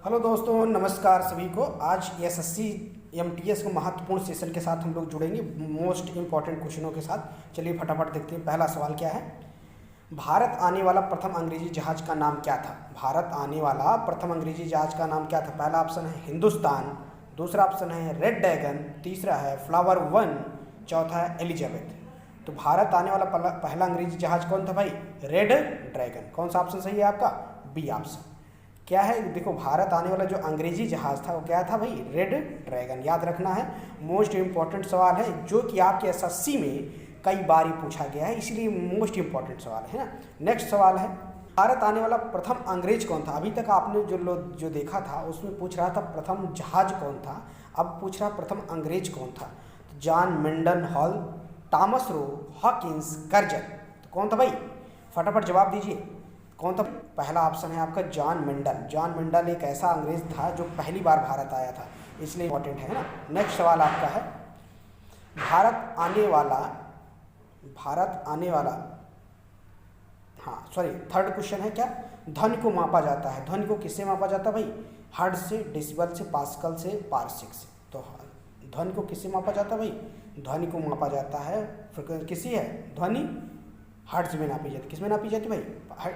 Hello दोस्तों, नमस्कार सभी को। आज एसएससी एमटीएस को महत्वपूर्ण सेशन के साथ हम लोग जुड़ेंगे, मोस्ट इम्पॉर्टेंट क्वेश्चनों के साथ। चलिए फटाफट देखते हैं। पहला सवाल क्या है? भारत आने वाला प्रथम अंग्रेजी जहाज का नाम क्या था? भारत आने वाला प्रथम अंग्रेजी जहाज का नाम क्या था? पहला ऑप्शन है हिंदुस्तान, दूसरा ऑप्शन है रेड ड्रैगन, तीसरा है फ्लावर वन, चौथा है एलिजाबेथ। तो भारत आने वाला पहला अंग्रेजी जहाज कौन था भाई? Red dragon. कौन सा ऑप्शन सही है आपका? B option. क्या है? देखो, भारत आने वाला जो अंग्रेजी जहाज था वो क्या था भाई? Red dragon. याद रखना है, मोस्ट इंपॉर्टेंट सवाल है जो कि आपके एसएससी में कई बार ही पूछा गया है, इसलिए मोस्ट इंपॉर्टेंट सवाल है ना। नेक्स्ट सवाल है, भारत आने वाला प्रथम अंग्रेज कौन था? अभी तक आपने जो देखा था उसमें पूछ रहा था प्रथम जहाज कौन था, अब पूछ रहा प्रथम अंग्रेज कौन था। तो John Mildenhall, Thomas Roe, Hawkins, Curzon. तो कौन था भाई? फटाफट जवाब दीजिए, कौन था? पहला ऑप्शन है आपका जॉन मेंडल। जॉन मेंडल एक ऐसा अंग्रेज था जो पहली बार भारत आया था, इसलिए इंपॉर्टेंट है ना। नेक्स्ट सवाल आपका है, भारत आने वाला थर्ड क्वेश्चन है क्या? ध्वनि को मापा जाता है। ध्वनि को किससे मापा जाता है भाई? हर्ट्ज से, डेसिबल से, पास्कल से, पारसेक से। तो ध्वनि को किससे मापा जाता है भाई? ध्वनि को मापा जाता है, किसी है ध्वनि हर्ट्ज में नापी जाती है। किस में नापी जाती है भाई?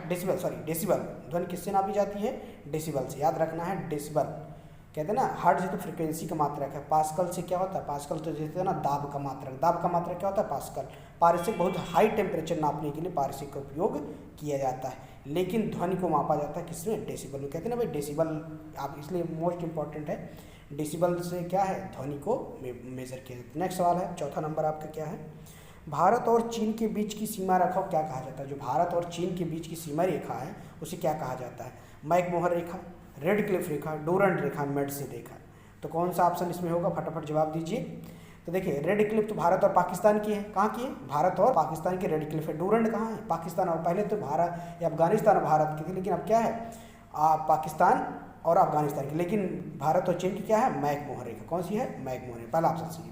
डेसिबल। ध्वनि किससे नापी जाती है? डेसिबल से। याद रखना है, डेसिबल। कहते हैं ना, हर्ट्ज तो फ्रिक्वेंसी का मात्रक है, पास्कल से क्या होता है? पास्कल तो जैसे है ना दाब का मात्रक। दाब का मात्रक क्या होता है? पास्कल। पारसिक बहुत हाई टेम्परेचर नापने के लिए पारसिक का उपयोग किया जाता है, लेकिन ध्वनि को मापा जाता है किसमें? डेसिबल में। कहते हैं ना भाई डेसिबल, आप इसलिए मोस्ट इंपॉर्टेंट है। डेसिबल से क्या है? ध्वनि को मेजर किया जाता है। नेक्स्ट सवाल है, चौथा नंबर आपका क्या है? भारत और चीन के बीच की सीमा रेखा को क्या कहा जाता है? जो भारत और चीन के बीच की सीमा रेखा है उसे क्या कहा जाता है? मैकमोहन रेखा, रेड क्लिफ रेखा, डूरंड रेखा, मेडसे रेखा। तो कौन सा ऑप्शन इसमें होगा? फटाफट जवाब दीजिए। तो देखिए, रेड क्लिफ तो भारत और पाकिस्तान की है। कहाँ की है? भारत और पाकिस्तान की रेड क्लिफ है। डूरंड कहाँ है? पाकिस्तान। और पहले तो भारत या अफगानिस्तान और भारत की थी, लेकिन अब क्या है? पाकिस्तान और अफगानिस्तान की। लेकिन भारत और चीन की क्या है? मैकमोहन रेखा। कौन सी है? मैकमोहन। पहला ऑप्शन सही है।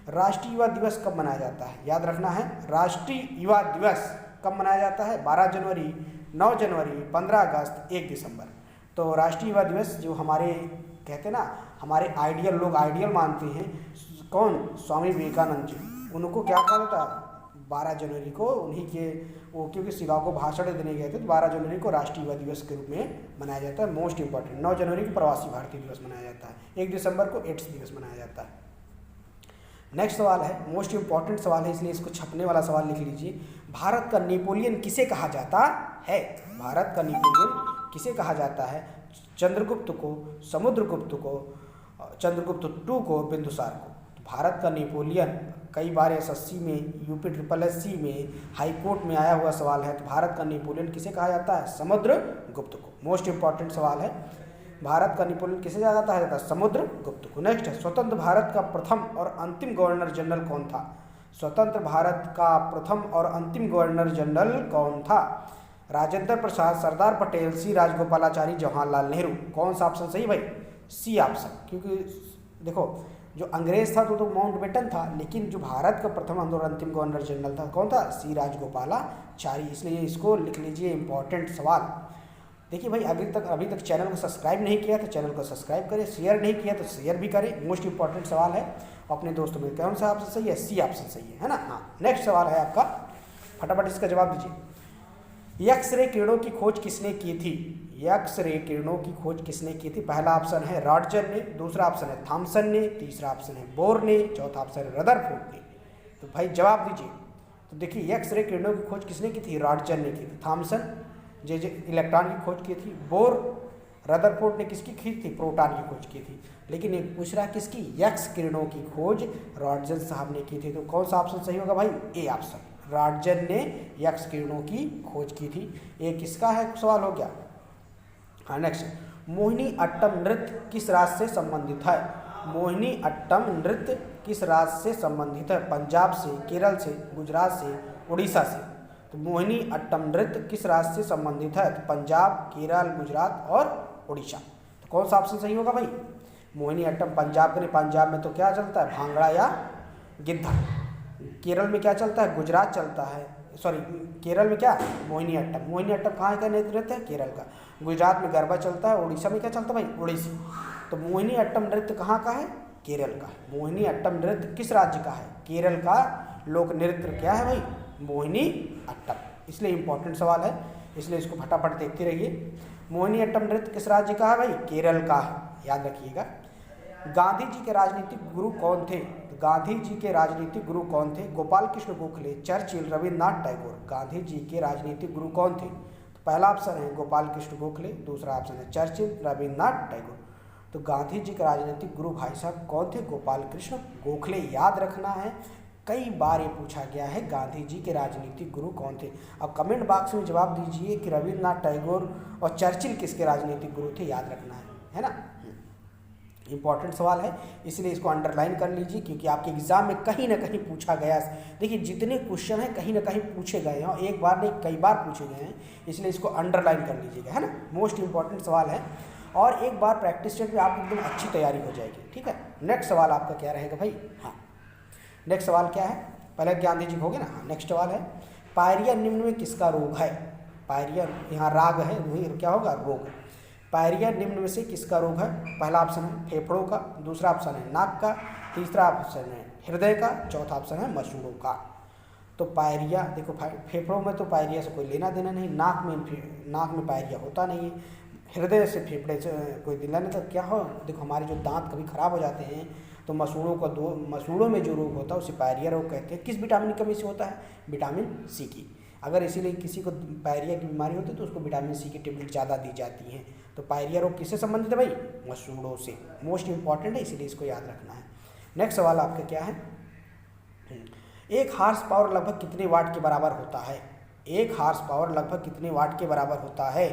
राष्ट्रीय युवा दिवस कब मनाया जाता है? याद रखना है, राष्ट्रीय युवा दिवस कब मनाया जाता है? 12 जनवरी, 9 जनवरी, 15 अगस्त, 1 दिसंबर। तो राष्ट्रीय युवा दिवस जो हमारे कहते हैं ना, हमारे आइडियल लोग आइडियल मानते हैं, कौन? स्वामी विवेकानंद जी। उनको क्या कहा जाता है? 12 जनवरी को उन्हीं के वो, क्योंकि शिकागो को भाषण देने गए थे, तो 12 जनवरी को राष्ट्रीय युवा दिवस के रूप में मनाया जाता है। Most important. 9 जनवरी को प्रवासी भारतीय दिवस मनाया जाता है। 1 दिसंबर को एड्स दिवस मनाया जाता है। नेक्स्ट सवाल है, मोस्ट इंपॉर्टेंट सवाल है, इसलिए इसको छपने वाला सवाल लिख लीजिए। भारत का नेपोलियन किसे कहा जाता है? भारत का नेपोलियन किसे कहा जाता है? चंद्रगुप्त को, समुद्रगुप्त को, चंद्रगुप्त टू को, बिंदुसार को। तो भारत का नेपोलियन कई बार एसएससी में, यूपी SSC में, हाई कोर्ट में आया हुआ सवाल है। तो भारत का नेपोलियन किसे कहा जाता है? समुद्रगुप्त को। मोस्ट इंपॉर्टेंट सवाल है, भारत का नेपोलियन किसे कहा जाता है? समुद्रगुप्त को। नेक्स्ट है, स्वतंत्र भारत का प्रथम और अंतिम गवर्नर जनरल कौन था? स्वतंत्र भारत का प्रथम और अंतिम गवर्नर जनरल कौन था? राजेंद्र प्रसाद, सरदार पटेल, सी राजगोपालाचारी, जवाहरलाल नेहरू। कौन सा ऑप्शन सही भाई? C option. क्योंकि देखो, जो अंग्रेज था तो माउंटबेटन था, लेकिन जो भारत का प्रथम और अंतिम गवर्नर जनरल था कौन था? सी राजगोपालाचारी। इसलिए इसको लिख लीजिए, इंपॉर्टेंट सवाल। देखिए भाई, अभी तक चैनल को सब्सक्राइब नहीं किया तो चैनल को सब्सक्राइब करें, शेयर नहीं किया तो शेयर भी करें। मोस्ट इंपॉर्टेंट सवाल है, अपने दोस्तों में। कौन सा ऑप्शन सही है? सी ऑप्शन सही है ना। हाँ, नेक्स्ट सवाल है आपका, फटाफट इसका जवाब दीजिए। एक्सरे किरणों की खोज किसने की थी? एक्सरे किरणों की खोज किसने की थी? पहला ऑप्शन है रॉटजर ने, दूसरा ऑप्शन है थॉमसन ने, तीसरा ऑप्शन है बोर ने, चौथा ऑप्शन है रदरफोर्ड ने। तो भाई जवाब दीजिए। तो देखिए, एक्सरे किरणों की खोज किसने की थी? रॉटजर ने की थी। थॉमसन जे इलेक्ट्रॉन की खोज की थी। बोर, रदरफोर्ड ने किसकी की थी? प्रोटॉन की खोज की थी। लेकिन एक पूछ रहा किसकी? एक्स किरणों की खोज रॉटजर साहब ने की थी। तो कौन सा ऑप्शन सही होगा भाई? A option. रॉटजर ने एक्स किरणों की खोज की थी। ये किसका है सवाल हो गया। हाँ, नेक्स्ट, मोहिनी अट्टम नृत्य किस राज्य से संबंधित है? मोहिनी अट्टम नृत्य किस राज्य से संबंधित है? पंजाब से, केरल से, गुजरात से, उड़ीसा से। तो मोहिनी अट्टम नृत्य किस राज्य से संबंधित है? तो पंजाब, केरल, गुजरात और उड़ीसा। तो कौन सा ऑप्शन सही होगा भाई? मोहिनी अट्टम पंजाब में, पंजाब में तो क्या चलता है? भांगड़ा या गिद्धा। केरल में क्या चलता है? गुजरात चलता है, सॉरी केरल में क्या, मोहिनीअट्टम। मोहिनीअट्टम कहाँ का नृत्य है, केरल का। गुजरात में गरबा चलता है, उड़ीसा में क्या चलता है भाई, ओडिसी। तो मोहिनीअट्टम नृत्य कहाँ का है, केरल का। मोहिनीअट्टम नृत्य किस राज्य का है, केरल का लोक नृत्य क्या है भाई, मोहिनीअट्टम। इसलिए इंपॉर्टेंट सवाल है, इसलिए इसको फटाफट देखते रहिए। मोहिनीअट्टम नृत्य किस राज्य का है भाई, केरल का है, याद रखिएगा। गांधी जी के राजनीतिक गुरु कौन थे, गांधी जी के राजनीतिक गुरु कौन थे, गोपाल कृष्ण गोखले, चर्चिल, रविन्द्रनाथ टैगोर। गांधी जी के राजनीतिक गुरु कौन थे, तो पहला ऑप्शन है गोपाल कृष्ण गोखले, दूसरा ऑप्शन है चर्चिल, रविन्द्रनाथ टैगोर। तो गांधी जी के राजनीतिक गुरु भाई साहब कौन थे, गोपाल कृष्ण गोखले। याद रखना है, कई बार ये पूछा गया है गांधी जी के राजनीतिक गुरु कौन थे। अब कमेंट बॉक्स में जवाब दीजिए कि रविन्द्रनाथ टैगोर और चर्चिल किसके राजनीतिक गुरु थे, याद रखना है ना। इंपॉर्टेंट सवाल है, इसलिए इसको अंडरलाइन कर लीजिए, क्योंकि आपके एग्जाम में कहीं ना कहीं पूछा गया। देखिए जितने क्वेश्चन हैं कहीं ना कहीं पूछे गए हैं, और एक बार नहीं कई बार पूछे गए हैं, इसलिए इसको अंडरलाइन कर लीजिएगा, है ना। मोस्ट इंपॉर्टेंट सवाल है, और एक बार प्रैक्टिस सेट में आप एकदम अच्छी तैयारी हो जाएगी, ठीक है। नेक्स्ट सवाल आपका क्या रहेगा भाई, हाँ नेक्स्ट सवाल क्या है, पहले गांधी जी हो गए ना। हाँ नेक्स्ट सवाल है, पायरिया निम्न में किसका रोग है। पायरिया यहाँ राग है, वही क्या होगा, रोग। पायरिया निम्न में से किसका रोग है, पहला ऑप्शन है फेफड़ों का, दूसरा ऑप्शन है नाक का, तीसरा ऑप्शन है हृदय का, चौथा ऑप्शन है मसूड़ों का। तो पायरिया देखो, फेफड़ों में तो पायरिया से कोई लेना देना नहीं, नाक में पायरिया होता नहीं है, हृदय से फेफड़े से कोई लेना नहीं। तो क्या हो, देखो हमारे जो दांत कभी खराब हो जाते हैं, तो मसूड़ों में जो रोग होता है उसे पायरिया रोग कहते हैं। किस विटामिन की कमी से होता है, विटामिन सी की। अगर इसीलिए किसी को पायरिया की बीमारी होती है तो उसको विटामिन सी की टेबलेट ज़्यादा दी जाती हैं। तो पायरिया रोग किससे संबंधित है भाई, मसूड़ों से। मोस्ट इंपॉर्टेंट है, इसीलिए इसको याद रखना है। नेक्स्ट सवाल आपका क्या है, एक हार्स पावर लगभग कितने वाट के बराबर होता है। एक हार्स पावर लगभग कितने वाट के बराबर होता है,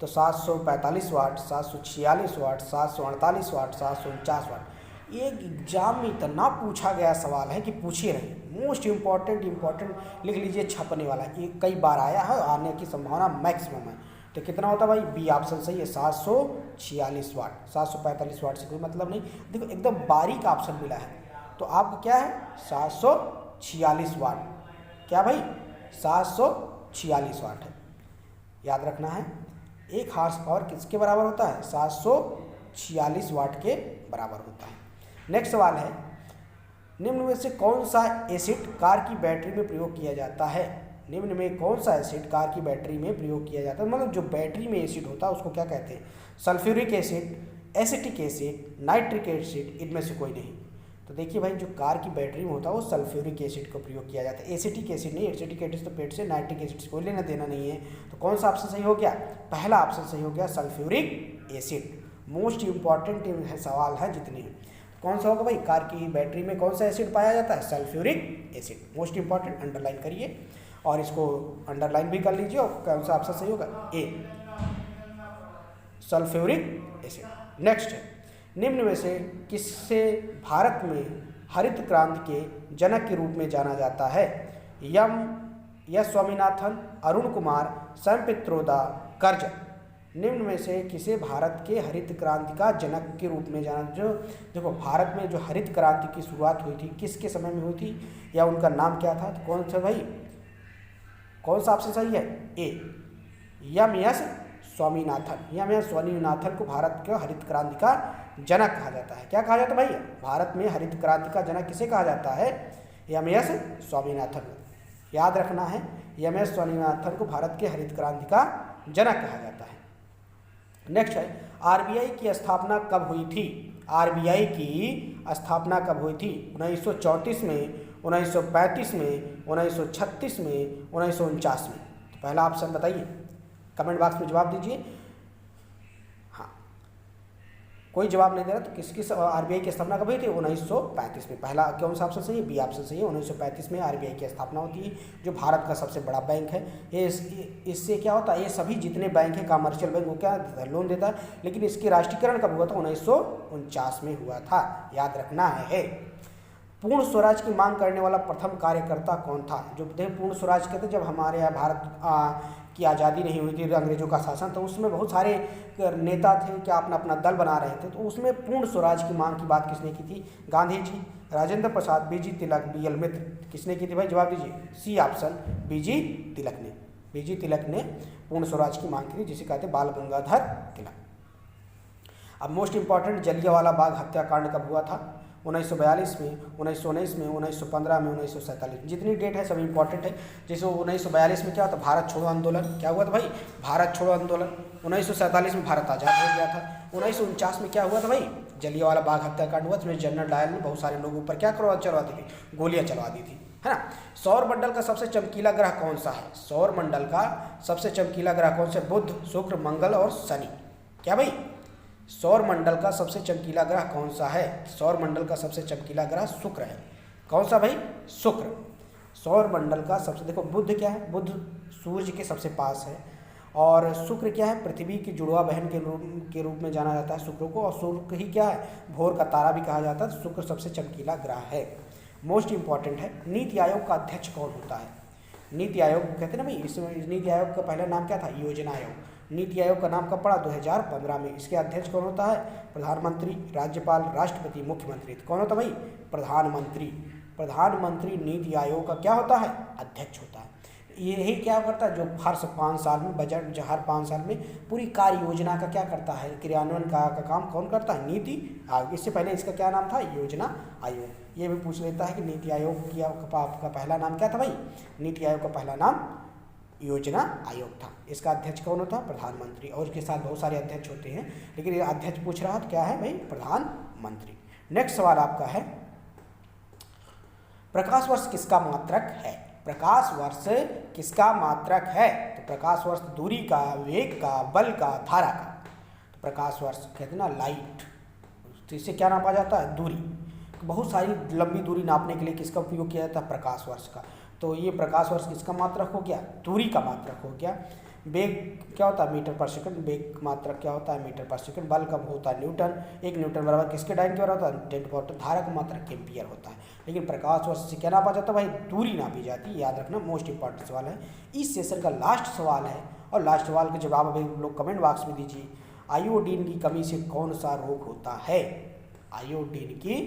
तो 745 वाट, 746 वाट, 748 वाट, 749 वाट। एक एग्जाम में इतना पूछा गया सवाल है कि पूछिए नहीं। मोस्ट इंपॉर्टेंट लिख लीजिए, छपने वाला, ये कई बार आया है, आने की संभावना मैक्सिमम है। तो कितना होता है भाई, बी ऑप्शन सही है, 746 वाट। 745 वाट से कोई मतलब नहीं, देखो एकदम बारीक ऑप्शन मिला है। तो आपका क्या है, 746 वाट। क्या भाई, 746 वाट है, याद रखना है। एक हार्स पावर किसके बराबर होता है, 746 वाट के बराबर होता है। नेक्स्ट सवाल है, निम्न में से कौन सा एसिड कार की बैटरी में प्रयोग किया जाता है। निम्न में कौन सा एसिड कार की बैटरी में प्रयोग किया जाता है, मतलब जो बैटरी में एसिड होता है उसको क्या कहते हैं, sulphuric acid, acetic acid, nitric acid, इनमें से कोई नहीं। तो देखिए भाई, जो कार की बैटरी में होता है वो सल्फ्यूरिक एसिड को प्रयोग किया जाता है, एसिटिक एसिड नहीं। एसिटिक एसिड तो पेट से, नाइट्रिक एसिड से कोई लेना देना नहीं है। तो कौन सा ऑप्शन सही हो गया, पहला ऑप्शन सही हो गया, सल्फ्यूरिक एसिड। मोस्ट इंपॉर्टेंट सवाल है जितने हैं। कौन सा होगा भाई, कार की बैटरी में कौन सा एसिड पाया जाता है, sulphuric acid. Most important, underline करिए और इसको अंडरलाइन भी कर लीजिए। और कौन सा ऑप्शन सही होगा, ए, सल्फ्यूरिक एसिड। नेक्स्ट है, निम्न में से किससे भारत में हरित क्रांति के जनक के रूप में जाना जाता है। S Swaminathan, Arun Kumar, Sam Pitroda, Curzon. निम्न में से किसे भारत के हरित क्रांति का जनक के रूप में जाना, जो देखो भारत में जो हरित क्रांति की शुरुआत हुई थी किसके समय में हुई थी, या उनका नाम क्या था, तो कौन सा भाई, कौन सा ऑप्शन सही है, ए, एस स्वामीनाथन। एस स्वामीनाथन को भारत के हरित क्रांति का जनक कहा जाता है। क्या कहा जाता है भाई, भारत में हरित क्रांति का जनक किसे कहा जाता है, एस स्वामीनाथन। याद रखना है, एस स्वामीनाथन को भारत के हरित क्रांति का जनक कहा जाता है। नेक्स्ट है, आरबीआई की स्थापना कब हुई थी। आरबीआई की स्थापना कब हुई थी, 1934 में, 1935 में, 1936 में, 1949 में। तो पहला ऑप्शन बताइए, कमेंट बॉक्स में जवाब दीजिए। हाँ, कोई जवाब नहीं दे रहा तो किसकी आरबीआई की स्थापना कब हुई थी, 1935 में। पहला कौन सा ऑप्शन सही है, बी ऑप्शन सही है, 1935 में आरबीआई की स्थापना होती है, जो भारत का सबसे बड़ा बैंक है। ये इससे क्या होता है, ये सभी जितने बैंक हैं कमर्शियल बैंक, वो क्या लोन देता है, लेकिन इसके राष्ट्रीयकरण कब हुआ था, 1949 में हुआ था, याद रखना है। पूर्ण स्वराज की मांग करने वाला प्रथम कार्यकर्ता कौन था। जो पूर्ण स्वराज कहते हैं, जब हमारे यहाँ भारत की आज़ादी नहीं हुई थी, अंग्रेजों का शासन, तो उसमें बहुत सारे नेता थे क्या अपना अपना दल बना रहे थे, तो उसमें पूर्ण स्वराज की मांग की बात किसने की थी? गांधी जी, राजेंद्र प्रसाद, बीजी तिलक, बीएल मित्र। किसने की थी भाई? जवाब दीजिए, सी ऑप्शन, बीजी तिलक ने। बीजी तिलक ने पूर्ण स्वराज की मांग की थी, जिसे कहते हैं बाल गंगाधर तिलक। अब मोस्ट इंपॉर्टेंट, जलियांवाला बाग हत्याकांड कब हुआ था? 1942 में, 1919 में, 1915 में, 1947। जितनी डेट है सभी इंपॉर्टेंट है। जैसे 1942 में क्या हुआ था? भारत छोड़ो आंदोलन। क्या हुआ था भाई? भारत छोड़ो आंदोलन। 1947 में भारत आज़ाद हो गया था। 1949 में क्या हुआ था भाई? जलियांवाला बाग हत्याकांड हुआ, जिसमें जनरल डायर ने बहुत सारे लोगों पर क्या चलवा दी थी? गोलियां चलवा दी थी, है ना। सौर मंडल का सबसे चमकीला ग्रह कौन सा है? सौर मंडल का सबसे चमकीला ग्रह कौन सा? बुध, शुक्र, मंगल और शनि। क्या भाई? सौर मंडल का सबसे चमकीला ग्रह कौन सा है? सौर मंडल का सबसे चमकीला ग्रह शुक्र है। कौन सा भाई? शुक्र। सौर मंडल का सबसे, देखो बुध क्या है? बुध सूर्य के सबसे पास है, और शुक्र क्या है? पृथ्वी की जुड़वा बहन के रूप में जाना जाता है शुक्र को, और शुक्र ही क्या है? भोर का तारा भी कहा जाता है। शुक्र सबसे चमकीला ग्रह है। मोस्ट इंपॉर्टेंट है, नीति आयोग का अध्यक्ष कौन होता है? नीति आयोग कहते हैं ना भाई, इसमें नीति आयोग का पहला नाम क्या था? योजना आयोग। नीति आयोग का नाम कब पड़ा? 2015 में। इसके अध्यक्ष कौन होता है? प्रधानमंत्री, राज्यपाल, राष्ट्रपति, मुख्यमंत्री। तो कौन होता है भाई? प्रधानमंत्री। प्रधानमंत्री नीति आयोग का क्या होता है? अध्यक्ष होता है। यही क्या करता है? जो हर 5 साल में बजट, जो हर 5 साल में पूरी कार्य योजना का क्या करता है? क्रियान्वयन का काम कौन करता है? नीति आयोग। इससे पहले इसका क्या नाम था? योजना आयोग। ये भी पूछ लेता है कि नीति आयोग की आपका पहला नाम क्या था भाई? नीति आयोग का पहला नाम योजना आयोग था। इसका अध्यक्ष कौन होता है? प्रधानमंत्री। और इसके साथ बहुत सारे अध्यक्ष होते हैं, लेकिन ये अध्यक्ष पूछ रहा है क्या है भाई? प्रधानमंत्री। नेक्स्ट सवाल आपका है, प्रकाश वर्ष किसका मात्रक है? प्रकाश वर्ष किसका मात्रक है? तो प्रकाश वर्ष दूरी का, वेग का, बल का, धारा का। तो प्रकाश वर्ष कहते हैं ना लाइट, तो इससे क्या नापा जाता है? दूरी। बहुत सारी लंबी दूरी नापने के लिए किसका उपयोग किया जाता है? प्रकाश वर्ष का। तो ये प्रकाश वर्ष किसका मात्रक हो गया? दूरी का मात्रक हो गया। वेग क्या होता है? मीटर पर सेकंड। वेग मात्रक क्या होता है? मीटर पर सेकंड। बल कब होता है? न्यूटन। 1 न्यूटन बराबर किसके डायन के बराबर होता है? 10 पावर। धारा का मात्रक एम्पियर होता है। लेकिन प्रकाश वर्ष से क्या नापा जाता है भाई? दूरी नापी जाती है। याद रखना, मोस्ट इंपॉर्टेंट सवाल है। इस सेशन का लास्ट सवाल है, और लास्ट सवाल का जवाब अभी लोग कमेंट बॉक्स में दीजिए। आयोडीन की कमी से कौन सा रोग होता है? आयोडीन की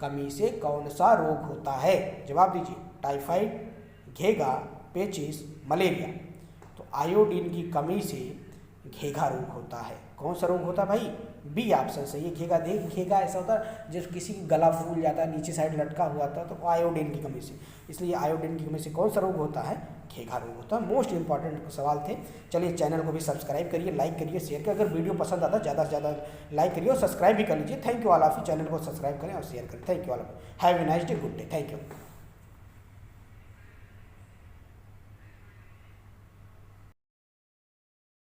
कमी से कौन सा रोग होता है? जवाब दीजिए। टाइफाइड, घेगा, पेचिस, मलेरिया। तो आयोडीन की कमी से घेगा रोग होता है। कौन सा रोग होता है भाई? बी ऑप्शन सही है, घेगा। घेगा ऐसा होता है जब किसी की गला फूल जाता है, नीचे साइड लटका हुआ था, तो आयोडीन की कमी से। इसलिए आयोडीन की कमी से कौन सा रोग होता है? घेगा रोग होता है। मोस्ट इंपॉर्टेंट सवाल थे। चलिए, चैनल को भी सब्सक्राइब करिए, लाइक करिए, शेयर करिए। अगर वीडियो पसंद आता है ज़्यादा से ज़्यादा लाइक करिए और सब्सक्राइब भी कर लीजिए। Thank you all of you. Channel को सब्सक्राइब करें और शेयर करें। Thank you all of you. Have a nice day, good day. Thank you.